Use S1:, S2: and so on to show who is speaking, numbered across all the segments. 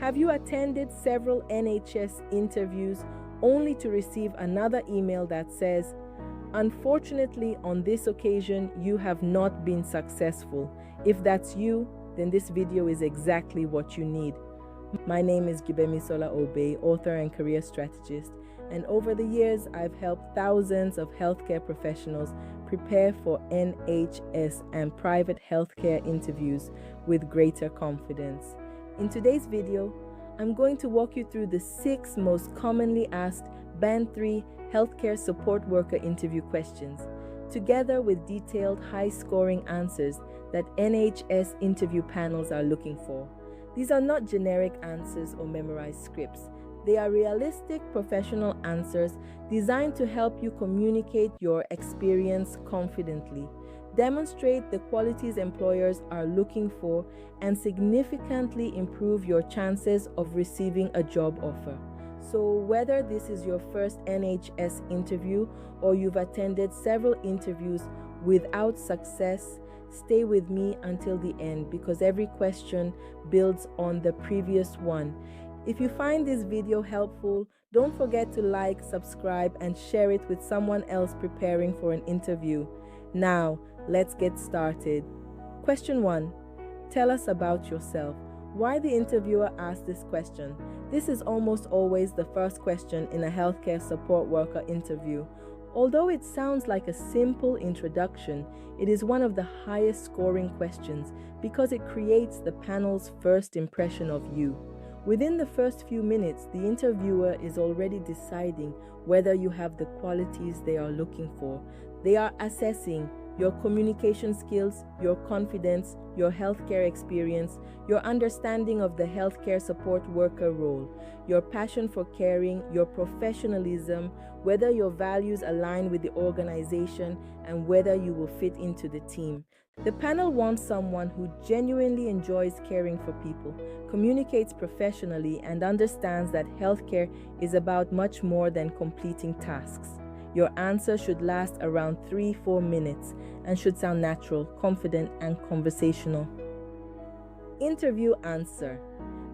S1: Have you attended several NHS interviews only to receive another email that says, "Unfortunately, on this occasion, you have not been successful"? If that's you, then this video is exactly what you need. My name is Gbemisola, author and career strategist, and over the years, I've helped thousands of healthcare professionals prepare for NHS and private healthcare interviews with greater confidence. In today's video, I'm going to walk you through the 6 most commonly asked Band 3 healthcare support worker interview questions, together with detailed, high-scoring answers that NHS interview panels are looking for. These are not generic answers or memorized scripts. They are realistic, professional answers designed to help you communicate your experience confidently, demonstrate the qualities employers are looking for, and significantly improve your chances of receiving a job offer. So whether this is your first NHS interview or you've attended several interviews without success, stay with me until the end because every question builds on the previous one. If you find this video helpful, don't forget to like, subscribe, and share it with someone else preparing for an interview. Now, let's get started. Question 1. Tell us about yourself. Why the interviewer asked this question? This is almost always the first question in a healthcare support worker interview. Although it sounds like a simple introduction, it is one of the highest scoring questions because it creates the panel's first impression of you. Within the first few minutes, the interviewer is already deciding whether you have the qualities they are looking for. They are assessing your communication skills, your confidence, your healthcare experience, your understanding of the healthcare support worker role, your passion for caring, your professionalism, whether your values align with the organization, and whether you will fit into the team. The panel wants someone who genuinely enjoys caring for people, communicates professionally, and understands that healthcare is about much more than completing tasks. Your answer should last around 3-4 minutes and should sound natural, confident, and conversational. Interview answer.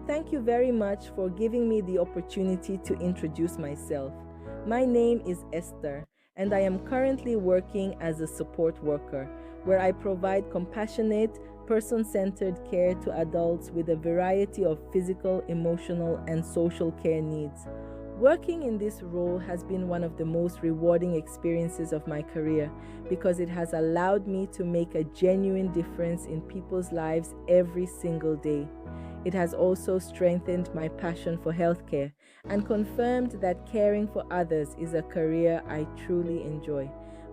S1: Thank you very much for giving me the opportunity to introduce myself. My name is Esther, and I am currently working as a support worker, where I provide compassionate, person-centered care to adults with a variety of physical, emotional, and social care needs. Working in this role has been one of the most rewarding experiences of my career because it has allowed me to make a genuine difference in people's lives every single day. It has also strengthened my passion for healthcare and confirmed that caring for others is a career I truly enjoy.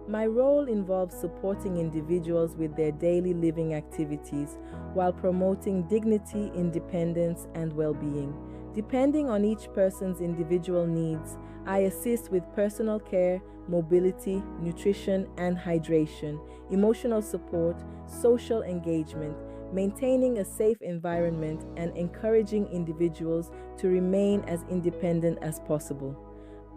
S1: My role involves supporting individuals with their daily living activities while promoting dignity, independence, and well-being. Depending on each person's individual needs, I assist with personal care, mobility, nutrition and hydration, emotional support, social engagement, maintaining a safe environment, and encouraging individuals to remain as independent as possible.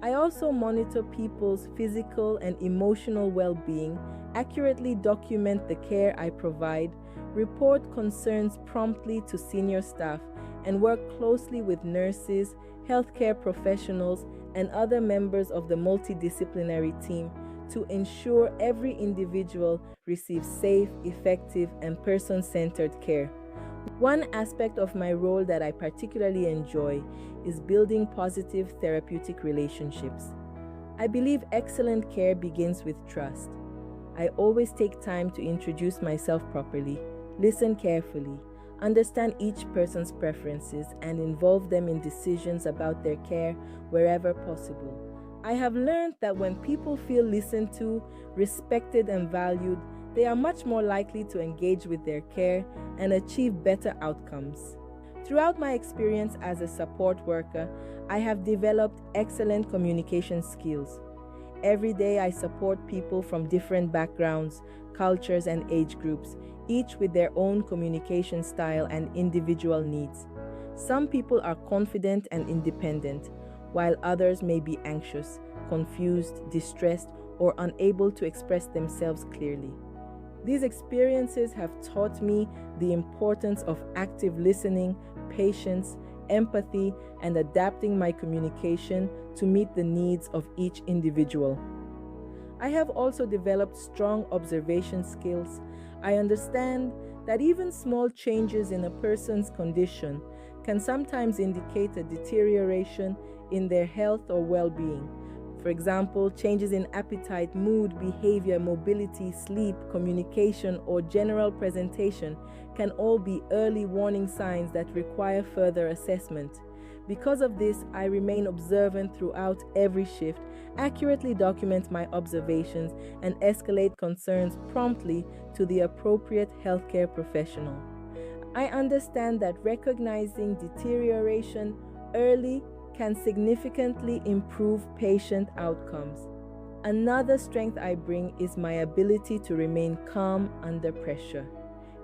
S1: I also monitor people's physical and emotional well-being, accurately document the care I provide, report concerns promptly to senior staff, and work closely with nurses, healthcare professionals, and other members of the multidisciplinary team to ensure every individual receives safe, effective, and person-centered care. One aspect of my role that I particularly enjoy is building positive therapeutic relationships. I believe excellent care begins with trust. I always take time to introduce myself properly, listen carefully, understand each person's preferences, and involve them in decisions about their care wherever possible. I have learned that when people feel listened to, respected, and valued, they are much more likely to engage with their care and achieve better outcomes. Throughout my experience as a support worker, I have developed excellent communication skills. Every day I support people from different backgrounds, cultures, and age groups, each with their own communication style and individual needs. Some people are confident and independent, while others may be anxious, confused, distressed, or unable to express themselves clearly. These experiences have taught me the importance of active listening, patience, empathy, and adapting my communication to meet the needs of each individual. I have also developed strong observation skills. I understand that even small changes in a person's condition can sometimes indicate a deterioration in their health or well-being. For example, changes in appetite, mood, behavior, mobility, sleep, communication, or general presentation can all be early warning signs that require further assessment. Because of this, I remain observant throughout every shift, accurately document my observations, and escalate concerns promptly to the appropriate healthcare professional. I understand that recognizing deterioration early can significantly improve patient outcomes. Another strength I bring is my ability to remain calm under pressure.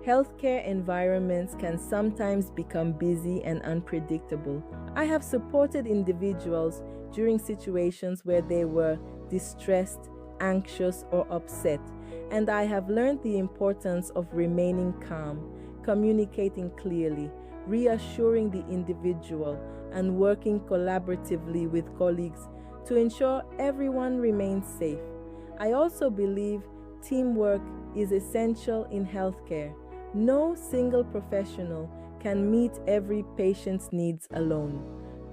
S1: Healthcare environments can sometimes become busy and unpredictable. I have supported individuals during situations where they were distressed, anxious, or upset, and I have learned the importance of remaining calm, communicating clearly, reassuring the individual, and working collaboratively with colleagues to ensure everyone remains safe. I also believe teamwork is essential in healthcare. No single professional can meet every patient's needs alone.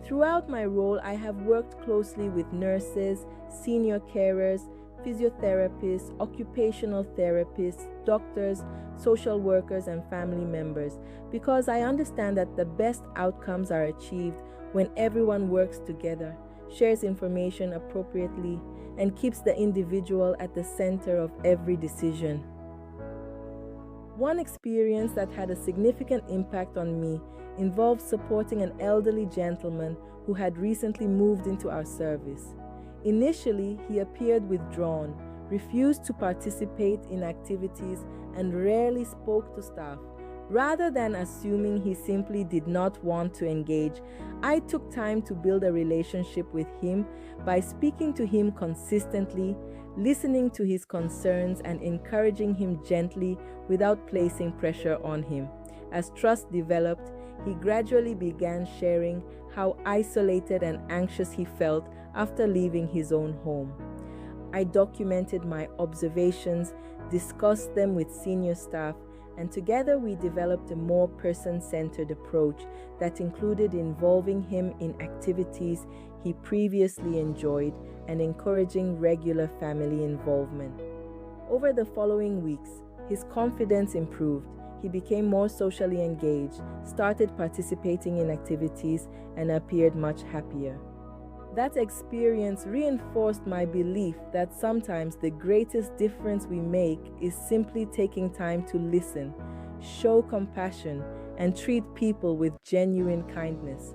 S1: Throughout my role, I have worked closely with nurses, senior carers, physiotherapists, occupational therapists, doctors, social workers, and family members, because I understand that the best outcomes are achieved when everyone works together, shares information appropriately, and keeps the individual at the center of every decision. One experience that had a significant impact on me involved supporting an elderly gentleman who had recently moved into our service. Initially, he appeared withdrawn, refused to participate in activities, and rarely spoke to staff. Rather than assuming he simply did not want to engage, I took time to build a relationship with him by speaking to him consistently, listening to his concerns, and encouraging him gently without placing pressure on him. As trust developed, he gradually began sharing how isolated and anxious he felt after leaving his own home. I documented my observations, discussed them with senior staff, and together we developed a more person-centered approach that included involving him in activities he previously enjoyed and encouraging regular family involvement. Over the following weeks, his confidence improved. He became more socially engaged, started participating in activities, and appeared much happier. That experience reinforced my belief that sometimes the greatest difference we make is simply taking time to listen, show compassion, and treat people with genuine kindness.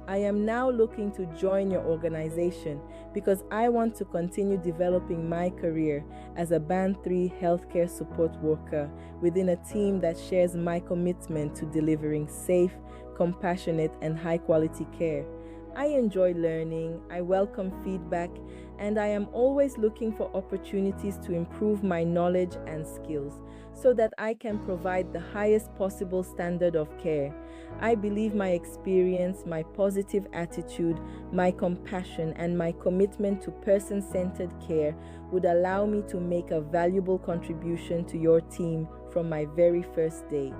S1: I am now looking to join your organization because I want to continue developing my career as a Band 3 healthcare support worker within a team that shares my commitment to delivering safe, compassionate, and high-quality care. I enjoy learning, I welcome feedback, and I am always looking for opportunities to improve my knowledge and skills so that I can provide the highest possible standard of care. I believe my experience, my positive attitude, my compassion, and my commitment to person-centered care would allow me to make a valuable contribution to your team from my very first day.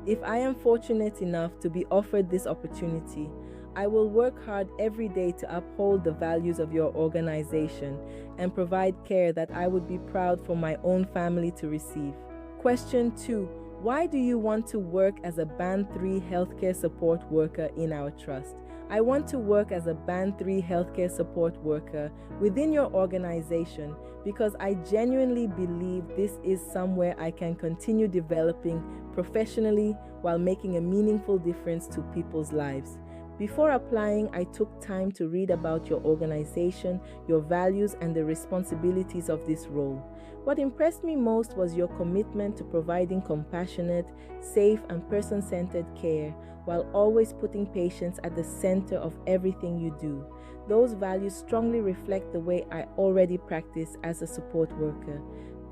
S1: If I am fortunate enough to be offered this opportunity, I will work hard every day to uphold the values of your organization and provide care that I would be proud for my own family to receive. Question 2. Why do you want to work as a Band 3 healthcare support worker in our trust? I want to work as a Band 3 healthcare support worker within your organization because I genuinely believe this is somewhere I can continue developing professionally while making a meaningful difference to people's lives. Before applying, I took time to read about your organization, your values, and the responsibilities of this role. What impressed me most was your commitment to providing compassionate, safe, and person-centered care while always putting patients at the center of everything you do. Those values strongly reflect the way I already practice as a support worker.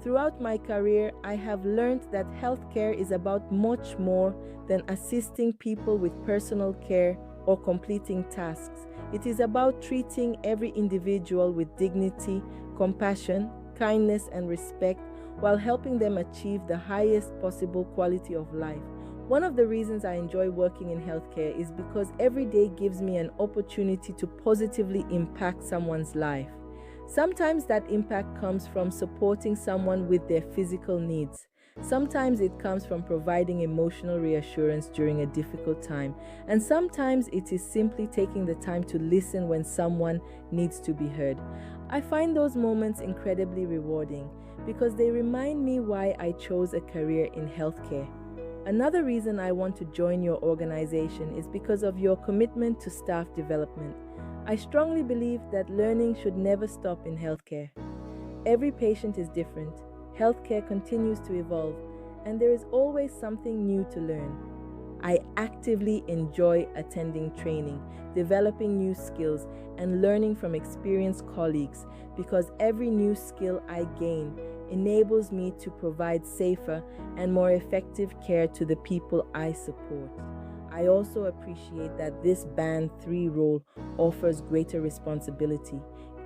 S1: Throughout my career, I have learned that healthcare is about much more than assisting people with personal care or completing tasks. It is about treating every individual with dignity, compassion, kindness, and respect while helping them achieve the highest possible quality of life. One of the reasons I enjoy working in healthcare is because every day gives me an opportunity to positively impact someone's life. Sometimes that impact comes from supporting someone with their physical needs. Sometimes it comes from providing emotional reassurance during a difficult time. And sometimes it is simply taking the time to listen when someone needs to be heard. I find those moments incredibly rewarding because they remind me why I chose a career in healthcare. Another reason I want to join your organization is because of your commitment to staff development. I strongly believe that learning should never stop in healthcare. Every patient is different, healthcare continues to evolve, and there is always something new to learn. I actively enjoy attending training, developing new skills, and learning from experienced colleagues because every new skill I gain enables me to provide safer and more effective care to the people I support. I also appreciate that this Band 3 role offers greater responsibility.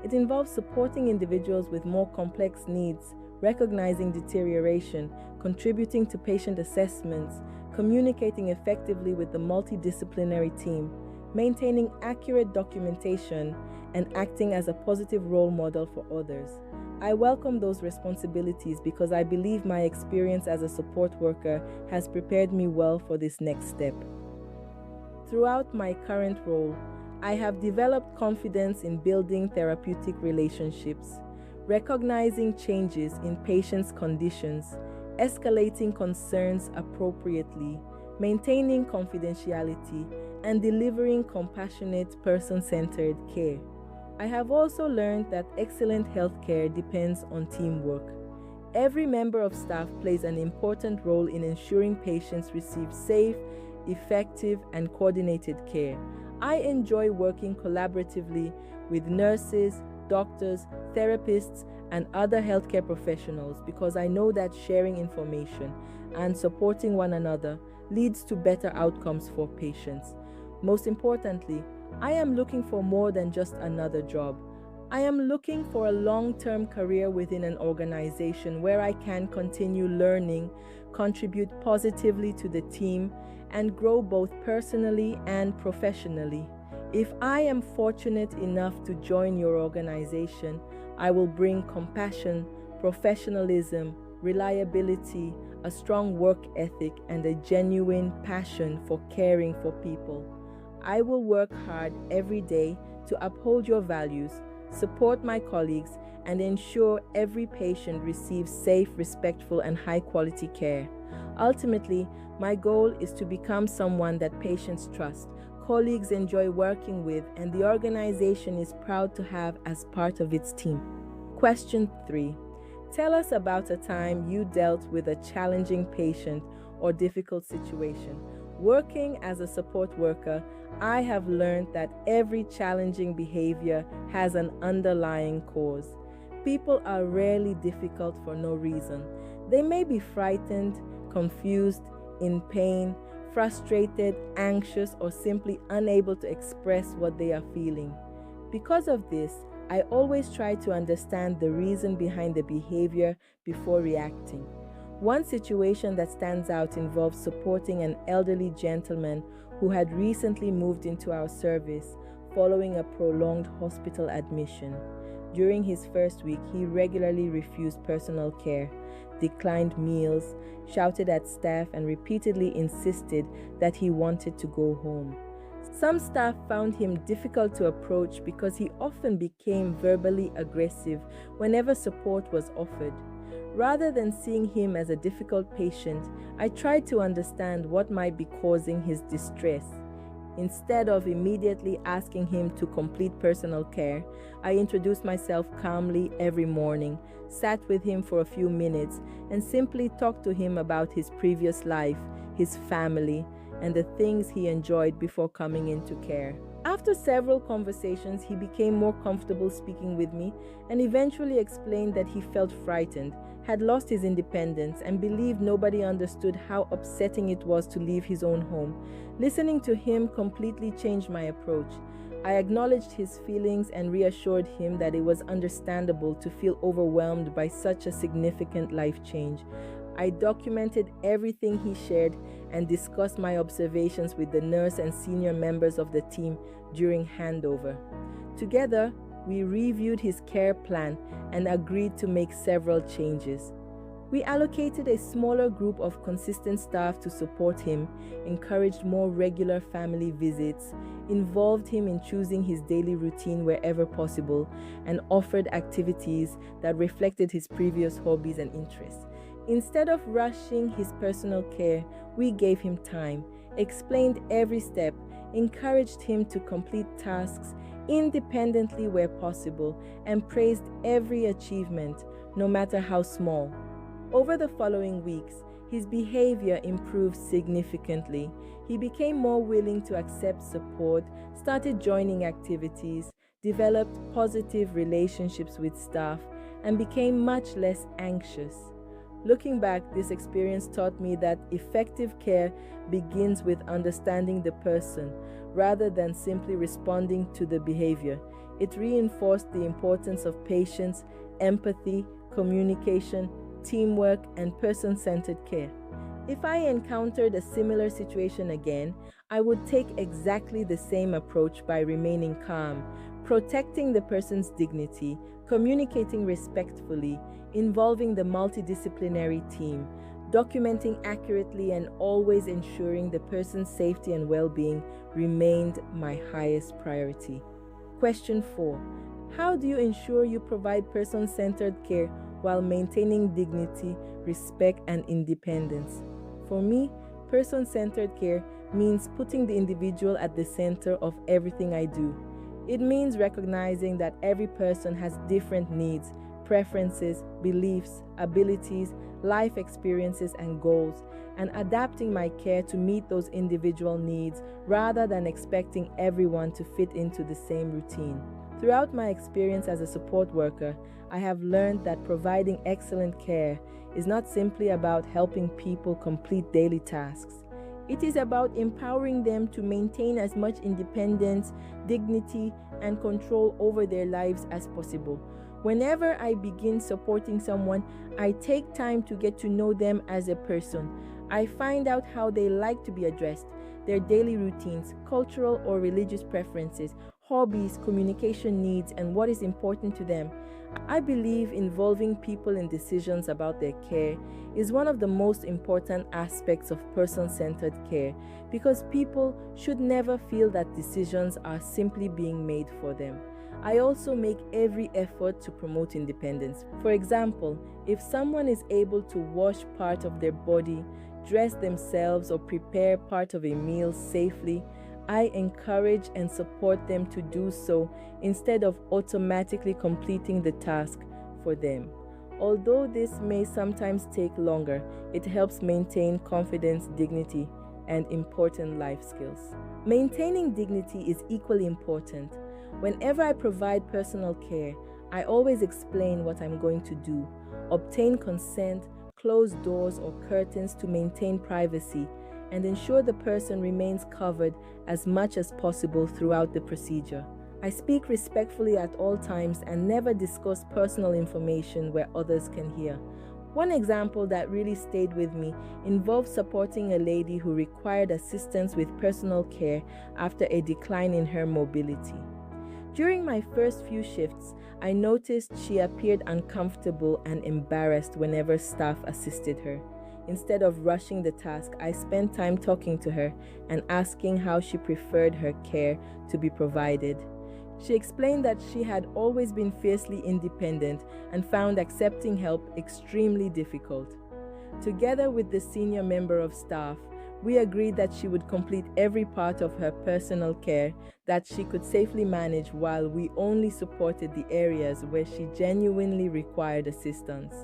S1: It involves supporting individuals with more complex needs, recognizing deterioration, contributing to patient assessments, communicating effectively with the multidisciplinary team, maintaining accurate documentation, and acting as a positive role model for others. I welcome those responsibilities because I believe my experience as a support worker has prepared me well for this next step. Throughout my current role, I have developed confidence in building therapeutic relationships, recognizing changes in patients' conditions, escalating concerns appropriately, maintaining confidentiality, and delivering compassionate, person-centered care. I have also learned that excellent healthcare depends on teamwork. Every member of staff plays an important role in ensuring patients receive safe, effective, and coordinated care. I enjoy working collaboratively with nurses, doctors, therapists, and other healthcare professionals because I know that sharing information and supporting one another leads to better outcomes for patients. Most importantly, I am looking for more than just another job. I am looking for a long-term career within an organization where I can continue learning, contribute positively to the team, and grow both personally and professionally. If I am fortunate enough to join your organization, I will bring compassion, professionalism, reliability, a strong work ethic, and a genuine passion for caring for people. I will work hard every day to uphold your values, support my colleagues, and ensure every patient receives safe, respectful, and high-quality care. Ultimately, my goal is to become someone that patients trust, colleagues enjoy working with, and the organization is proud to have as part of its team. Question 3. Tell us about a time you dealt with a challenging patient or difficult situation. Working as a support worker, I have learned that every challenging behavior has an underlying cause. People are rarely difficult for no reason. They may be frightened, confused, in pain, frustrated, anxious, or simply unable to express what they are feeling. Because of this, I always try to understand the reason behind the behavior before reacting. One situation that stands out involves supporting an elderly gentleman who had recently moved into our service following a prolonged hospital admission. During his first week, he regularly refused personal care, declined meals, shouted at staff, and repeatedly insisted that he wanted to go home. Some staff found him difficult to approach because he often became verbally aggressive whenever support was offered. Rather than seeing him as a difficult patient, I tried to understand what might be causing his distress. Instead of immediately asking him to complete personal care, I introduced myself calmly every morning, sat with him for a few minutes, and simply talked to him about his previous life, his family, and the things he enjoyed before coming into care. After several conversations, he became more comfortable speaking with me and eventually explained that he felt frightened, had lost his independence, and believed nobody understood how upsetting it was to leave his own home. Listening to him completely changed my approach. I acknowledged his feelings and reassured him that it was understandable to feel overwhelmed by such a significant life change. I documented everything he shared and discussed my observations with the nurse and senior members of the team during handover. Together, we reviewed his care plan and agreed to make several changes. We allocated a smaller group of consistent staff to support him, encouraged more regular family visits, involved him in choosing his daily routine wherever possible, and offered activities that reflected his previous hobbies and interests. Instead of rushing his personal care, we gave him time, explained every step, encouraged him to complete tasks independently where possible, and praised every achievement, no matter how small. Over the following weeks, his behavior improved significantly. He became more willing to accept support, started joining activities, developed positive relationships with staff, and became much less anxious. Looking back, this experience taught me that effective care begins with understanding the person rather than simply responding to the behavior. It reinforced the importance of patience, empathy, communication, teamwork, and person-centered care. If I encountered a similar situation again, I would take exactly the same approach by remaining calm, protecting the person's dignity, communicating respectfully, involving the multidisciplinary team, documenting accurately, and always ensuring the person's safety and well-being remained my highest priority. Question 4. How do you ensure you provide person-centered care while maintaining dignity, respect, and independence? For me, person-centered care means putting the individual at the center of everything I do. It means recognizing that every person has different needs, preferences, beliefs, abilities, life experiences, and goals, and adapting my care to meet those individual needs rather than expecting everyone to fit into the same routine. Throughout my experience as a support worker, I have learned that providing excellent care is not simply about helping people complete daily tasks. It is about empowering them to maintain as much independence, dignity, and control over their lives as possible. Whenever I begin supporting someone, I take time to get to know them as a person. I find out how they like to be addressed, their daily routines, cultural or religious preferences, hobbies, communication needs, and what is important to them. I believe involving people in decisions about their care is one of the most important aspects of person-centered care because people should never feel that decisions are simply being made for them. I also make every effort to promote independence. For example, if someone is able to wash part of their body, dress themselves, or prepare part of a meal safely, I encourage and support them to do so instead of automatically completing the task for them. Although this may sometimes take longer, it helps maintain confidence, dignity, and important life skills. Maintaining dignity is equally important. Whenever I provide personal care, I always explain what I'm going to do, obtain consent, close doors or curtains to maintain privacy, and ensure the person remains covered as much as possible throughout the procedure. I speak respectfully at all times and never discuss personal information where others can hear. One example that really stayed with me involved supporting a lady who required assistance with personal care after a decline in her mobility. During my first few shifts, I noticed she appeared uncomfortable and embarrassed whenever staff assisted her. Instead of rushing the task, I spent time talking to her and asking how she preferred her care to be provided. She explained that she had always been fiercely independent and found accepting help extremely difficult. Together with the senior member of staff, we agreed that she would complete every part of her personal care that she could safely manage while we only supported the areas where she genuinely required assistance.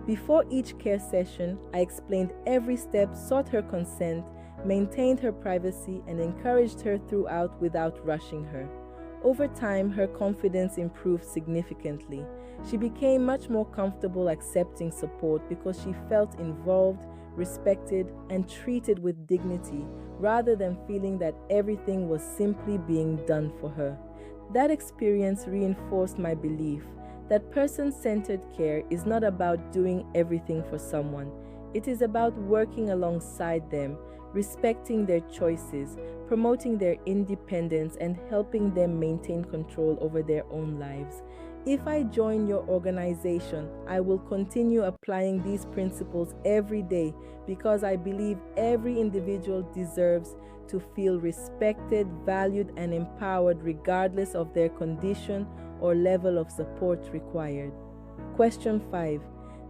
S1: Before each care session, I explained every step, sought her consent, maintained her privacy, and encouraged her throughout without rushing her. Over time, her confidence improved significantly. She became much more comfortable accepting support because she felt involved, respected, and treated with dignity rather than feeling that everything was simply being done for her. That experience reinforced my belief that person-centered care is not about doing everything for someone. It is about working alongside them, respecting their choices, promoting their independence, and helping them maintain control over their own lives. If I join your organization, I will continue applying these principles every day because I believe every individual deserves to feel respected, valued, and empowered regardless of their condition or level of support required. Question 5.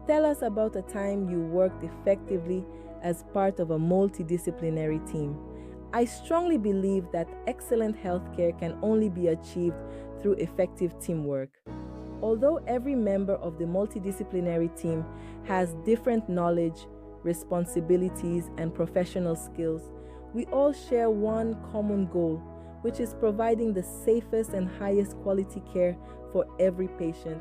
S1: Tell us about a time you worked effectively as part of a multidisciplinary team. I strongly believe that excellent healthcare can only be achieved through effective teamwork. Although every member of the multidisciplinary team has different knowledge, responsibilities, and professional skills, we all share one common goal, which is providing the safest and highest quality care for every patient.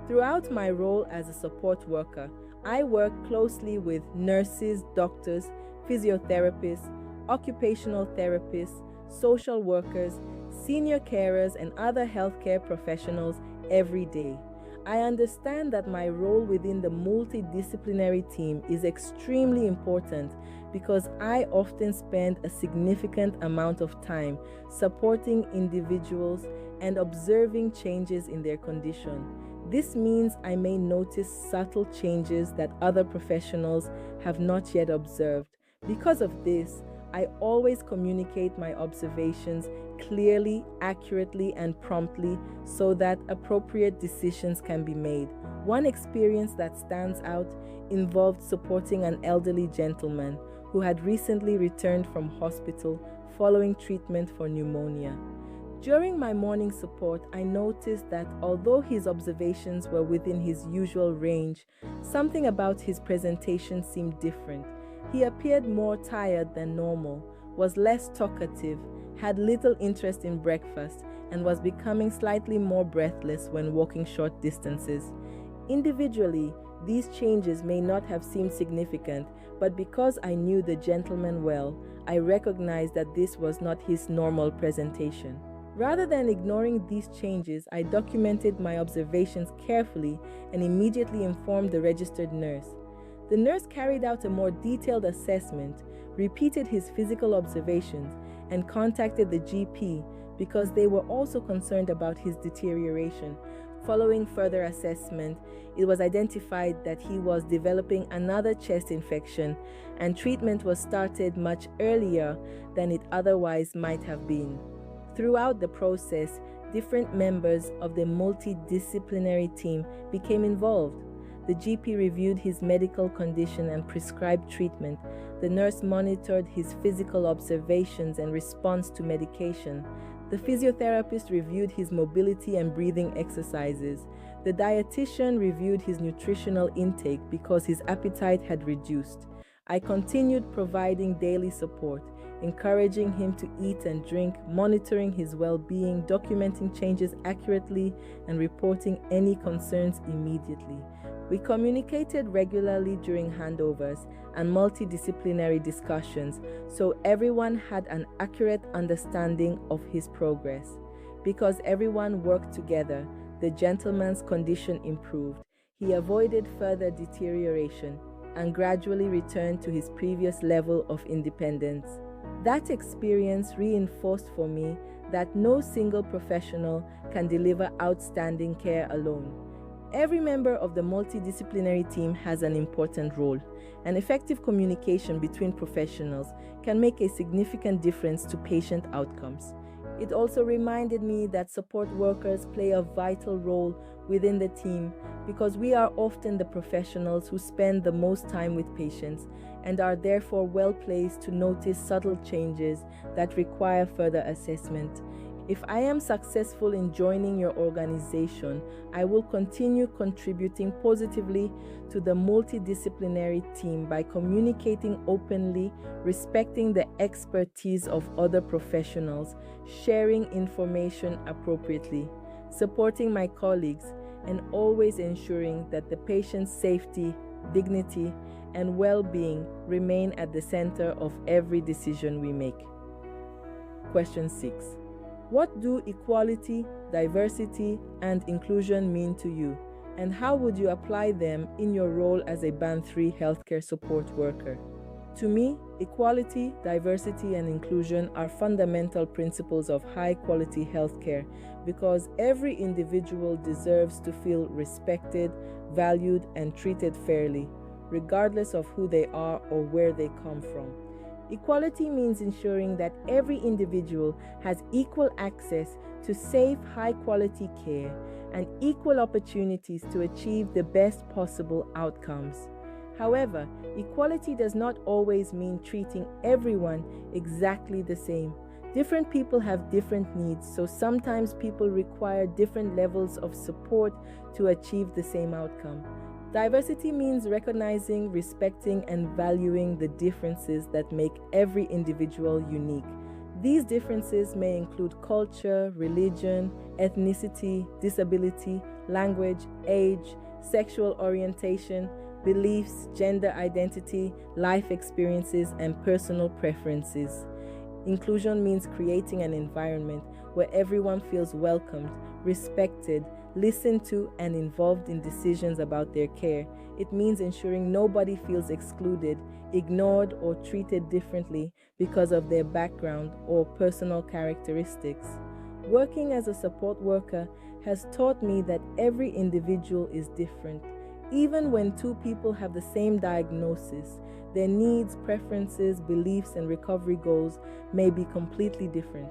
S1: Throughout my role as a support worker, I work closely with nurses, doctors, physiotherapists, occupational therapists, social workers, senior carers, and other healthcare professionals every day. I understand that my role within the multidisciplinary team is extremely important because I often spend a significant amount of time supporting individuals and observing changes in their condition. This means I may notice subtle changes that other professionals have not yet observed. Because of this, I always communicate my observations clearly, accurately, and promptly so that appropriate decisions can be made. One experience that stands out involved supporting an elderly gentleman who had recently returned from hospital following treatment for pneumonia. During my morning support, I noticed that although his observations were within his usual range, something about his presentation seemed different. He appeared more tired than normal, was less talkative, had little interest in breakfast, and was becoming slightly more breathless when walking short distances. Individually, these changes may not have seemed significant, but because I knew the gentleman well, I recognized that this was not his normal presentation. Rather than ignoring these changes, I documented my observations carefully and immediately informed the registered nurse. The nurse carried out a more detailed assessment, repeated his physical observations, and contacted the GP because they were also concerned about his deterioration. Following further assessment, it was identified that he was developing another chest infection, and treatment was started much earlier than it otherwise might have been. Throughout the process, different members of the multidisciplinary team became involved. The GP reviewed his medical condition and prescribed treatment. The nurse monitored his physical observations and response to medication. The physiotherapist reviewed his mobility and breathing exercises. The dietitian reviewed his nutritional intake because his appetite had reduced. I continued providing daily support, encouraging him to eat and drink, monitoring his well-being, documenting changes accurately, and reporting any concerns immediately. We communicated regularly during handovers and multidisciplinary discussions, so everyone had an accurate understanding of his progress. Because everyone worked together, the gentleman's condition improved. He avoided further deterioration and gradually returned to his previous level of independence. That experience reinforced for me that no single professional can deliver outstanding care alone. Every member of the multidisciplinary team has an important role, and effective communication between professionals can make a significant difference to patient outcomes. It also reminded me that support workers play a vital role within the team because we are often the professionals who spend the most time with patients and are therefore well placed to notice subtle changes that require further assessment. If I am successful in joining your organization, I will continue contributing positively to the multidisciplinary team by communicating openly, respecting the expertise of other professionals, sharing information appropriately, supporting my colleagues, and always ensuring that the patient's safety, dignity, and well-being remain at the center of every decision we make. Question 6. What do equality, diversity, and inclusion mean to you, and how would you apply them in your role as a Band 3 healthcare support worker? To me, equality, diversity, and inclusion are fundamental principles of high-quality healthcare because every individual deserves to feel respected, valued, and treated fairly, regardless of who they are or where they come from. Equality means ensuring that every individual has equal access to safe, high-quality care and equal opportunities to achieve the best possible outcomes. However, equality does not always mean treating everyone exactly the same. Different people have different needs, so sometimes people require different levels of support to achieve the same outcome. Diversity means recognizing, respecting, and valuing the differences that make every individual unique. These differences may include culture, religion, ethnicity, disability, language, age, sexual orientation, beliefs, gender identity, life experiences, and personal preferences. Inclusion means creating an environment where everyone feels welcomed, respected, listened to, and involved in decisions about their care. It means ensuring nobody feels excluded, ignored, or treated differently because of their background or personal characteristics. Working as a support worker has taught me that every individual is different. Even when two people have the same diagnosis, their needs, preferences, beliefs, and recovery goals may be completely different.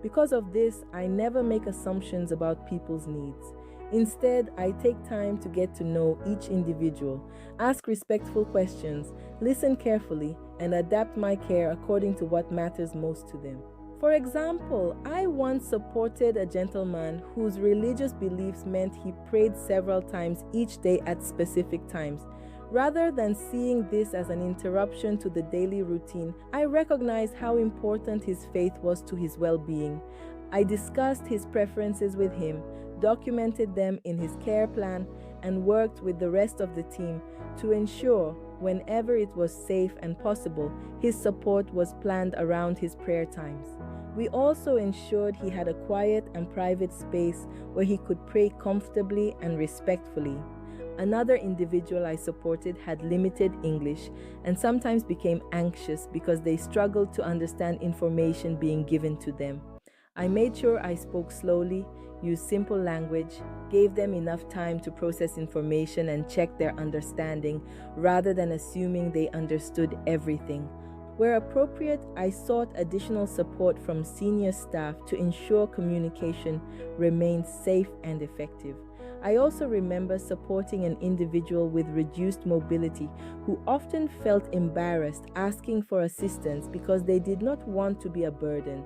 S1: Because of this, I never make assumptions about people's needs. Instead, I take time to get to know each individual, ask respectful questions, listen carefully, and adapt my care according to what matters most to them. For example, I once supported a gentleman whose religious beliefs meant he prayed several times each day at specific times. Rather than seeing this as an interruption to the daily routine, I recognized how important his faith was to his well-being. I discussed his preferences with him, documented them in his care plan, and worked with the rest of the team to ensure, whenever it was safe and possible, his support was planned around his prayer times. We also ensured he had a quiet and private space where he could pray comfortably and respectfully. Another individual I supported had limited English and sometimes became anxious because they struggled to understand information being given to them. I made sure I spoke slowly, used simple language, gave them enough time to process information and check their understanding rather than assuming they understood everything. Where appropriate, I sought additional support from senior staff to ensure communication remained safe and effective. I also remember supporting an individual with reduced mobility who often felt embarrassed asking for assistance because they did not want to be a burden.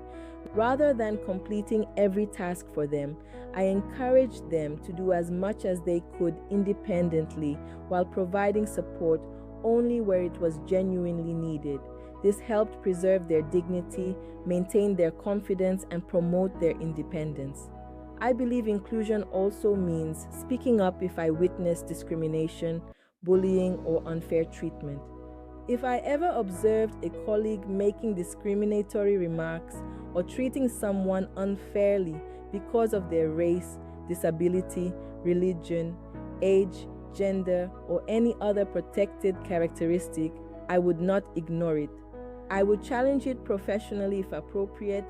S1: Rather than completing every task for them, I encouraged them to do as much as they could independently while providing support only where it was genuinely needed. This helped preserve their dignity, maintain their confidence, and promote their independence. I believe inclusion also means speaking up if I witness discrimination, bullying, or unfair treatment. If I ever observed a colleague making discriminatory remarks or treating someone unfairly because of their race, disability, religion, age, gender, or any other protected characteristic, I would not ignore it. I would challenge it professionally if appropriate,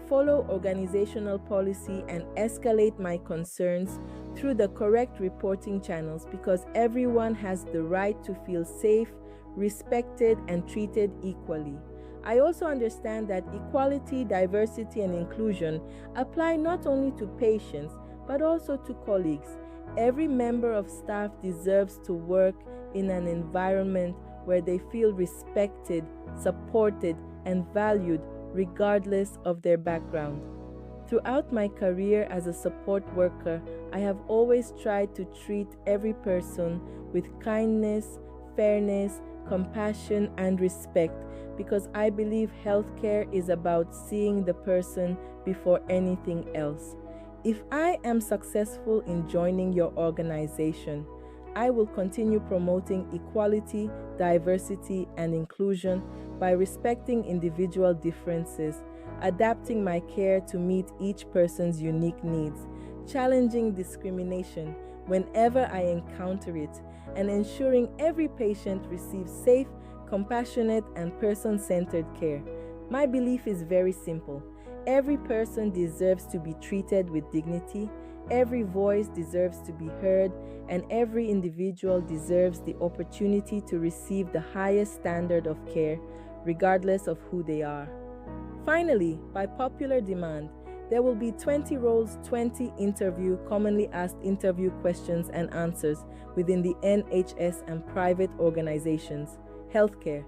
S1: follow organizational policy, and escalate my concerns through the correct reporting channels because everyone has the right to feel safe, respected, and treated equally. I also understand that equality, diversity, and inclusion apply not only to patients but also to colleagues. Every member of staff deserves to work in an environment where they feel respected, supported, and valued regardless of their background. Throughout my career as a support worker, I have always tried to treat every person with kindness, fairness, compassion, and respect because I believe healthcare is about seeing the person before anything else. If I am successful in joining your organization, I will continue promoting equality, diversity, and inclusion by respecting individual differences, adapting my care to meet each person's unique needs, challenging discrimination whenever I encounter it, and ensuring every patient receives safe, compassionate, and person-centered care. My belief is very simple. Every person deserves to be treated with dignity, every voice deserves to be heard, and every individual deserves the opportunity to receive the highest standard of care, regardless of who they are. Finally, by popular demand, there will be 20 roles, 20 commonly asked interview questions and answers within the NHS and private organizations. Healthcare.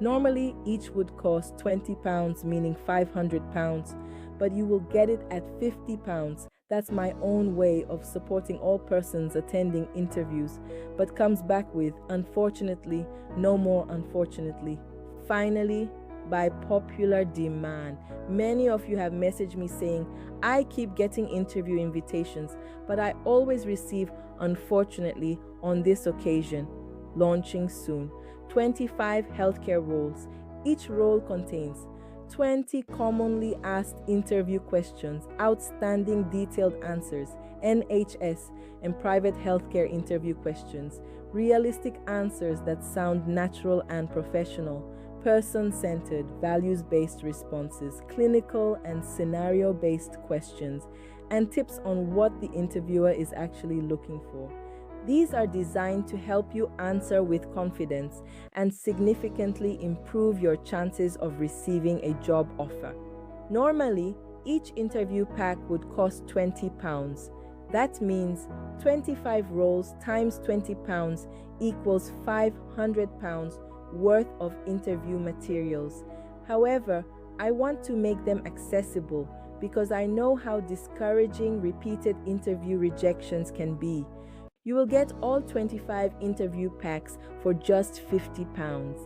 S1: Normally, each would cost £20, meaning £500, but you will get it at £50. That's my own way of supporting all persons attending interviews, but comes back with, unfortunately, no more unfortunately. Finally, by popular demand. Many of you have messaged me saying, I keep getting interview invitations, but I always receive, unfortunately, on this occasion. Launching soon. 25 healthcare roles. Each role contains 20 commonly asked interview questions, outstanding detailed answers, NHS and private healthcare interview questions, realistic answers that sound natural and professional, person-centered, values-based responses, clinical and scenario-based questions, and tips on what the interviewer is actually looking for. These are designed to help you answer with confidence and significantly improve your chances of receiving a job offer. Normally, each interview pack would cost £20. That means 25 roles times £20 equals £500 worth of interview materials. However, I want to make them accessible because I know how discouraging repeated interview rejections can be. You will get all 25 interview packs for just £50.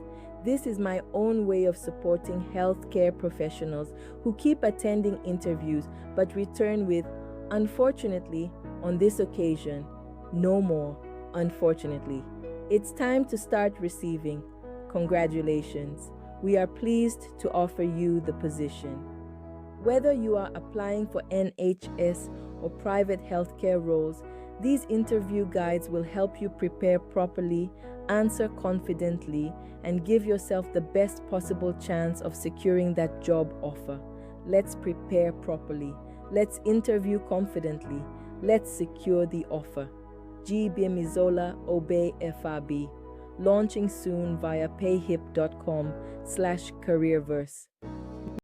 S1: This is my own way of supporting healthcare professionals who keep attending interviews but return with, unfortunately, on this occasion, no more, unfortunately. It's time to start receiving. Congratulations. We are pleased to offer you the position. Whether you are applying for NHS or private healthcare roles, these interview guides will help you prepare properly, answer confidently, and give yourself the best possible chance of securing that job offer. Let's prepare properly. Let's interview confidently. Let's secure the offer. Gbemisola Obey FRB. Launching soon via payhip.com/CareerVerse.